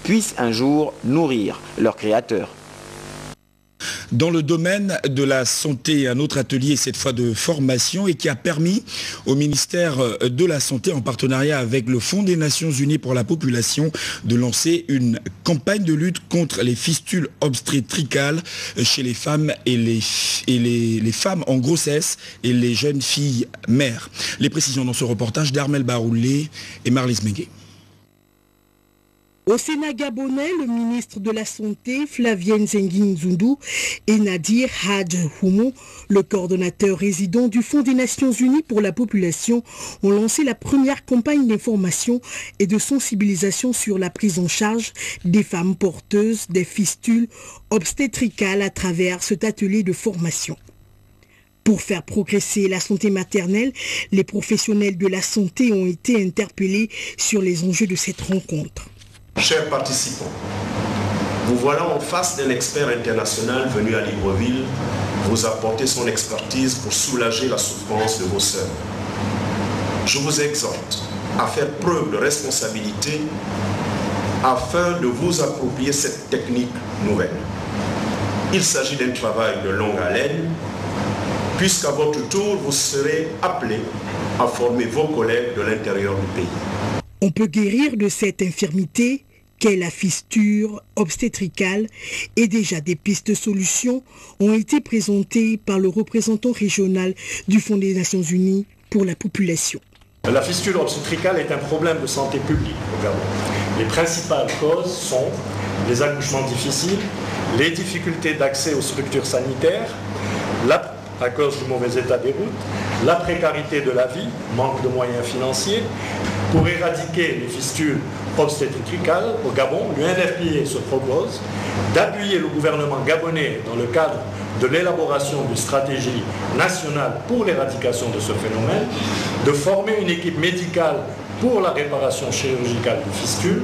puissent un jour nourrir leurs créateurs. Dans le domaine de la santé, un autre atelier, cette fois de formation, et qui a permis au ministère de la Santé, en partenariat avec le Fonds des Nations Unies pour la population, de lancer une campagne de lutte contre les fistules obstétricales chez les femmes et les femmes en grossesse et les jeunes filles mères. Les précisions dans ce reportage d'Armel Baroulé et Marlise Mengué. Au Sénat gabonais, le ministre de la Santé, Flavien Nzengi-Nzundu, et Nadir Hadj Houmou, le coordonnateur résident du Fonds des Nations Unies pour la population, ont lancé la première campagne d'information et de sensibilisation sur la prise en charge des femmes porteuses des fistules obstétricales à travers cet atelier de formation. Pour faire progresser la santé maternelle, les professionnels de la santé ont été interpellés sur les enjeux de cette rencontre. Chers participants, vous voilà en face d'un expert international venu à Libreville vous apporter son expertise pour soulager la souffrance de vos sœurs. Je vous exhorte à faire preuve de responsabilité afin de vous approprier cette technique nouvelle. Il s'agit d'un travail de longue haleine, puisqu'à votre tour, vous serez appelés à former vos collègues de l'intérieur du pays. On peut guérir de cette infirmité qu'est la fistule obstétricale et déjà des pistes de solutions ont été présentées par le représentant régional du Fonds des Nations Unies pour la population. La fistule obstétricale est un problème de santé publique au Gabon. Les principales causes sont les accouchements difficiles, les difficultés d'accès aux structures sanitaires, à cause du mauvais état des routes, la précarité de la vie, manque de moyens financiers. Pour éradiquer les fistules obstétricales au Gabon, l'UNFPA se propose d'appuyer le gouvernement gabonais dans le cadre de l'élaboration d'une stratégie nationale pour l'éradication de ce phénomène, de former une équipe médicale pour la réparation chirurgicale de fistules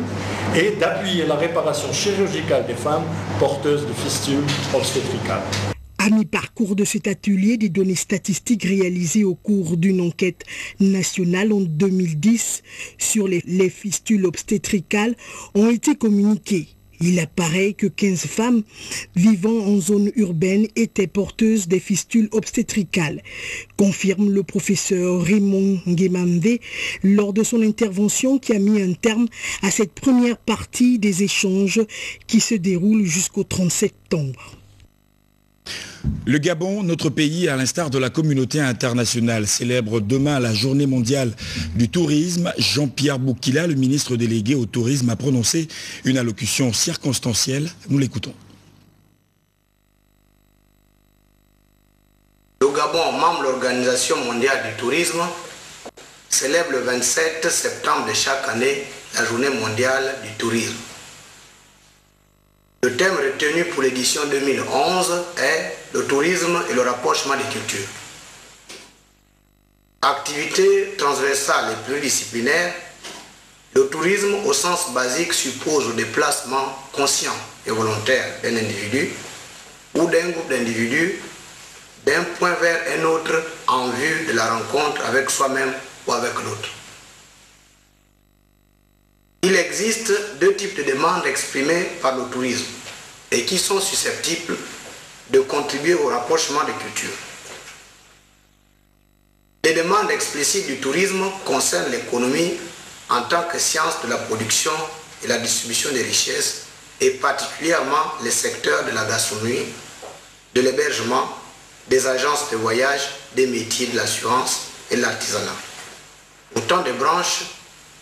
et d'appuyer la réparation chirurgicale des femmes porteuses de fistules obstétricales. À mi-parcours de cet atelier, des données statistiques réalisées au cours d'une enquête nationale en 2010 sur les fistules obstétricales ont été communiquées. Il apparaît que 15 femmes vivant en zone urbaine étaient porteuses des fistules obstétricales, confirme le professeur Raymond Nguemandé lors de son intervention qui a mis un terme à cette première partie des échanges qui se déroulent jusqu'au 30 septembre. Le Gabon, notre pays, à l'instar de la communauté internationale, célèbre demain la journée mondiale du tourisme. Jean-Pierre Boukila, le ministre délégué au tourisme, a prononcé une allocution circonstancielle. Nous l'écoutons. Le Gabon, membre de l'Organisation mondiale du tourisme, célèbre le 27 septembre de chaque année la journée mondiale du tourisme. Le thème retenu pour l'édition 2011 est le tourisme et le rapprochement des cultures. Activité transversale et pluridisciplinaire, le tourisme au sens basique suppose le déplacement conscient et volontaire d'un individu ou d'un groupe d'individus d'un point vers un autre en vue de la rencontre avec soi-même ou avec l'autre. Il existe deux types de demandes exprimées par le tourisme et qui sont susceptibles de contribuer au rapprochement des cultures. Les demandes explicites du tourisme concernent l'économie en tant que science de la production et la distribution des richesses, et particulièrement les secteurs de la gastronomie, de l'hébergement, des agences de voyage, des métiers de l'assurance et de l'artisanat. Autant de branches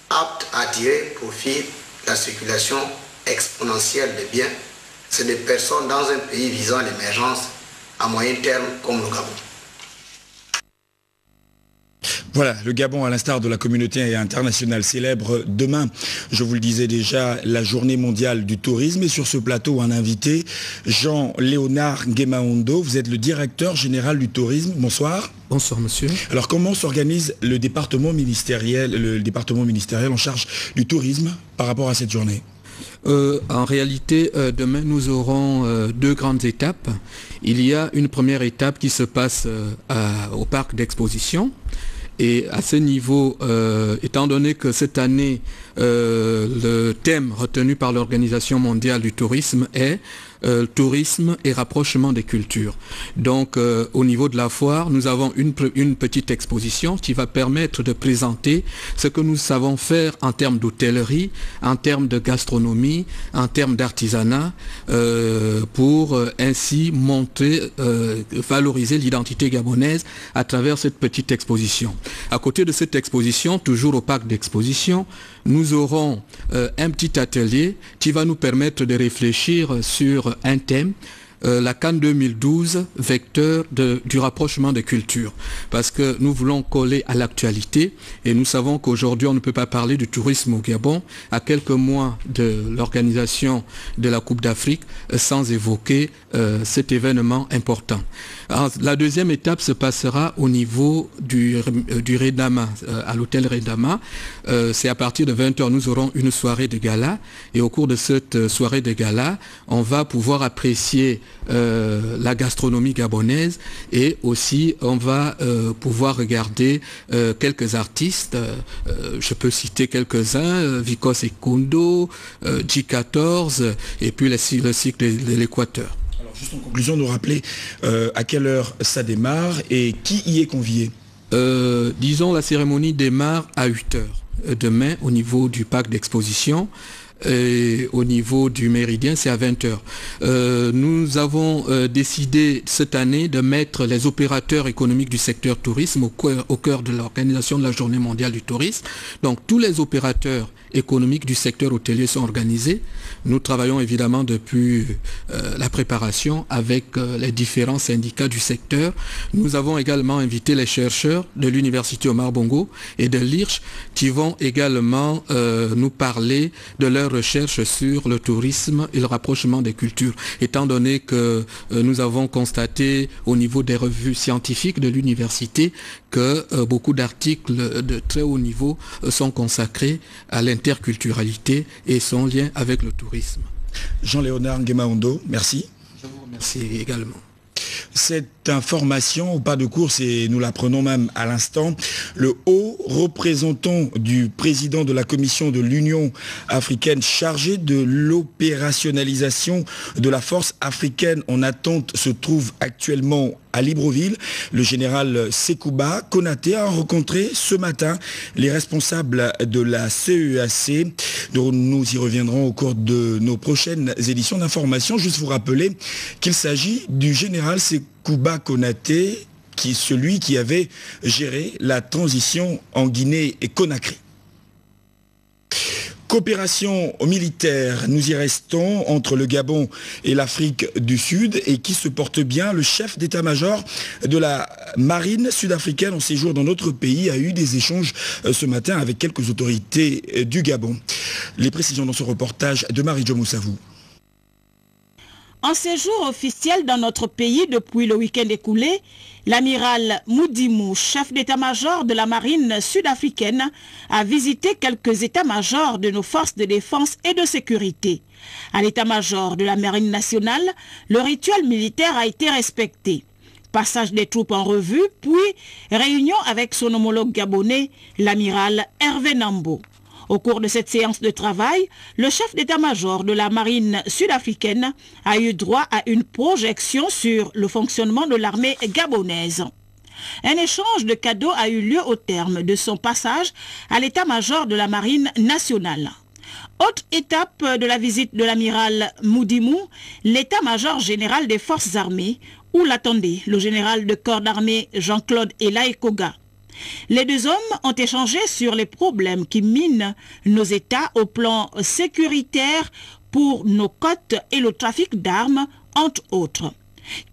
aptes à attirer profit de la circulation exponentielle des biens, c'est des personnes dans un pays visant l'émergence à moyen terme comme le Gabon. Voilà, le Gabon, à l'instar de la communauté internationale, célèbre demain, je vous le disais déjà, la journée mondiale du tourisme. Et sur ce plateau, un invité, Jean-Léonard Nguemaondo. Vous êtes le directeur général du tourisme. Bonsoir. Bonsoir, monsieur. Alors, comment s'organise le département ministériel en charge du tourisme par rapport à cette journée ? En réalité, demain, nous aurons deux grandes étapes. Il y a une première étape qui se passe au parc d'exposition. Et à ce niveau, étant donné que cette année, le thème retenu par l'Organisation mondiale du tourisme est tourisme et rapprochement des cultures. Donc au niveau de la foire, nous avons une petite exposition qui va permettre de présenter ce que nous savons faire en termes d'hôtellerie, en termes de gastronomie, en termes d'artisanat, pour ainsi montrer, valoriser l'identité gabonaise à travers cette petite exposition. À côté de cette exposition, toujours au parc d'exposition, nous aurons un petit atelier qui va nous permettre de réfléchir sur un thème, la Cannes 2012, vecteur du rapprochement des cultures. Parce que nous voulons coller à l'actualité et nous savons qu'aujourd'hui on ne peut pas parler du tourisme au Gabon à quelques mois de l'organisation de la Coupe d'Afrique sans évoquer cet événement important. Alors, la deuxième étape se passera au niveau du Redama, à l'hôtel Redama. C'est à partir de 20h, nous aurons une soirée de gala et au cours de cette soirée de gala, on va pouvoir apprécier la gastronomie gabonaise et aussi on va pouvoir regarder quelques artistes, je peux citer quelques-uns, Vikos Ekundo, J14 et puis le cycle de l'Équateur. Alors juste en conclusion, nous rappeler à quelle heure ça démarre et qui y est convié? Disons la cérémonie démarre à 8h demain au niveau du parc d'exposition. Et au niveau du méridien, c'est à 20h. Nous avons décidé cette année de mettre les opérateurs économiques du secteur tourisme au cœur de l'organisation de la Journée mondiale du tourisme. Donc tous les opérateurs économiques du secteur hôtelier sont organisés. Nous travaillons évidemment depuis la préparation avec les différents syndicats du secteur. Nous avons également invité les chercheurs de l'Université Omar Bongo et de l'IRCH qui vont également nous parler de leur recherche sur le tourisme et le rapprochement des cultures, étant donné que nous avons constaté au niveau des revues scientifiques de l'université que beaucoup d'articles de très haut niveau sont consacrés à l'interculturalité et son lien avec le tourisme. Jean-Léonard Ngemaondo, merci. Je vous remercie également. Cette information au pas de course, et nous l'apprenons même à l'instant, le haut représentant du président de la commission de l'Union africaine chargé de l'opérationnalisation de la force africaine en attente se trouve actuellement à Libreville. Le général Sekouba Konaté a rencontré ce matin les responsables de la CEAC, dont nous y reviendrons au cours de nos prochaines éditions d'information. Juste vous rappeler qu'il s'agit du général Sekouba Konaté, qui est celui qui avait géré la transition en Guinée et Conakry. Coopération militaire, nous y restons entre le Gabon et l'Afrique du Sud et qui se porte bien. Le chef d'état-major de la marine sud-africaine en séjour dans notre pays a eu des échanges ce matin avec quelques autorités du Gabon. Les précisions dans ce reportage de Marie-Jo Moussavou. En séjour officiel dans notre pays depuis le week-end écoulé, l'amiral Moudimou, chef d'état-major de la marine sud-africaine, a visité quelques états-majors de nos forces de défense et de sécurité. À l'état-major de la marine nationale, le rituel militaire a été respecté. Passage des troupes en revue, puis réunion avec son homologue gabonais, l'amiral Hervé Nambo. Au cours de cette séance de travail, le chef d'état-major de la marine sud-africaine a eu droit à une projection sur le fonctionnement de l'armée gabonaise. Un échange de cadeaux a eu lieu au terme de son passage à l'état-major de la marine nationale. Autre étape de la visite de l'amiral Moudimou, l'état-major général des forces armées, où l'attendait le général de corps d'armée Jean-Claude Elaïkoga. Les deux hommes ont échangé sur les problèmes qui minent nos États au plan sécuritaire pour nos côtes et le trafic d'armes, entre autres.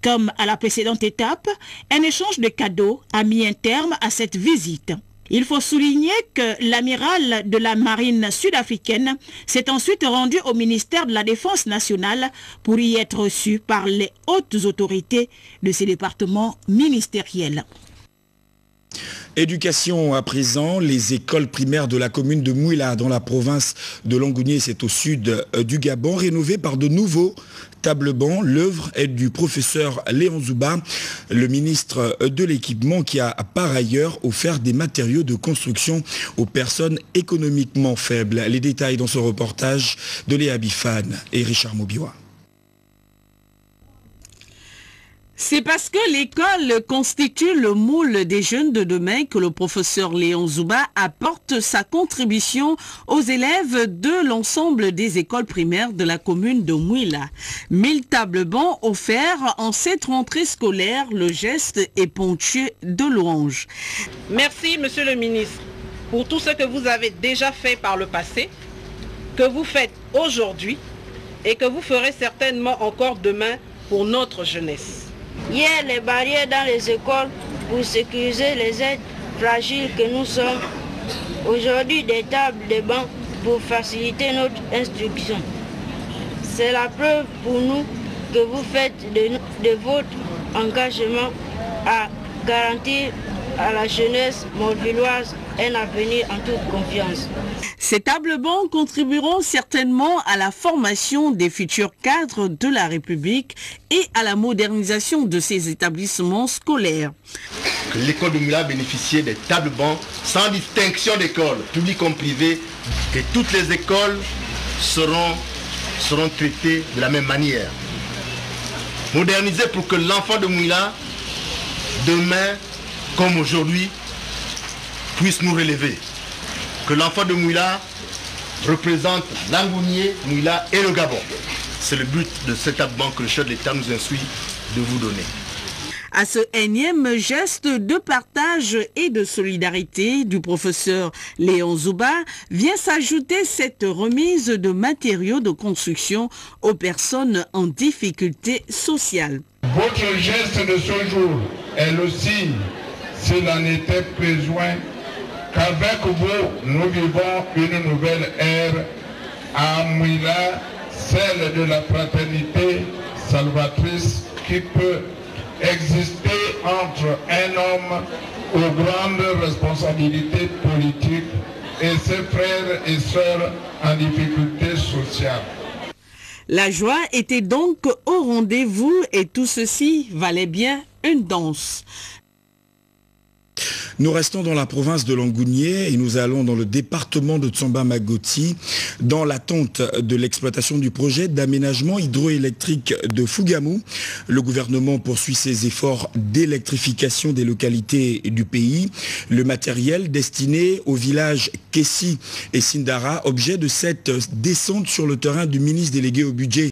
Comme à la précédente étape, un échange de cadeaux a mis un terme à cette visite. Il faut souligner que l'amiral de la marine sud-africaine s'est ensuite rendu au ministère de la Défense nationale pour y être reçu par les hautes autorités de ces départements ministériels. Éducation à présent, les écoles primaires de la commune de Mouila dans la province de Langounié, c'est au sud du Gabon, rénovées par de nouveaux table-bancs. L'œuvre est du professeur Léon Zouba, le ministre de l'équipement, qui a par ailleurs offert des matériaux de construction aux personnes économiquement faibles. Les détails dans ce reportage de Léa Bifane et Richard Mobiwa. C'est parce que l'école constitue le moule des jeunes de demain que le professeur Léon Zouba apporte sa contribution aux élèves de l'ensemble des écoles primaires de la commune de Mouila. 1000 tables-bancs offerts en cette rentrée scolaire, le geste est ponctué de louanges. Merci, monsieur le ministre, pour tout ce que vous avez déjà fait par le passé, que vous faites aujourd'hui et que vous ferez certainement encore demain pour notre jeunesse. Hier, les barrières dans les écoles pour sécuriser les aides fragiles que nous sommes. Aujourd'hui, des tables, des bancs pour faciliter notre instruction. C'est la preuve pour nous que vous faites de votre engagement à garantir à la jeunesse morvilloise un avenir en toute confiance. Ces tables-bancs contribueront certainement à la formation des futurs cadres de la République et à la modernisation de ces établissements scolaires. L'école de Mouila bénéficiait des tables-bancs sans distinction d'école, publique comme privée, et toutes les écoles seront traitées de la même manière. Modernisées pour que l'enfant de Mouila, demain comme aujourd'hui, puisse nous relever. Que l'enfant de Mouila représente Langounié, Mouila et le Gabon. C'est le but de cet table-banc que le chef de l'État nous instruit de vous donner. À ce énième geste de partage et de solidarité du professeur Léon Zouba vient s'ajouter cette remise de matériaux de construction aux personnes en difficulté sociale. Votre geste de ce jour est le signe, s'il en était besoin, qu'avec vous, nous vivons une nouvelle ère à Mouila, celle de la fraternité salvatrice qui peut exister entre un homme aux grandes responsabilités politiques et ses frères et sœurs en difficulté sociale. La joie était donc au rendez-vous et tout ceci valait bien une danse. Nous restons dans la province de Langounié et nous allons dans le département de Tsamba-Magoti dans l'attente de l'exploitation du projet d'aménagement hydroélectrique de Fougamou. Le gouvernement poursuit ses efforts d'électrification des localités du pays. Le matériel destiné aux villages Kessi et Sindara, objet de cette descente sur le terrain du ministre délégué au budget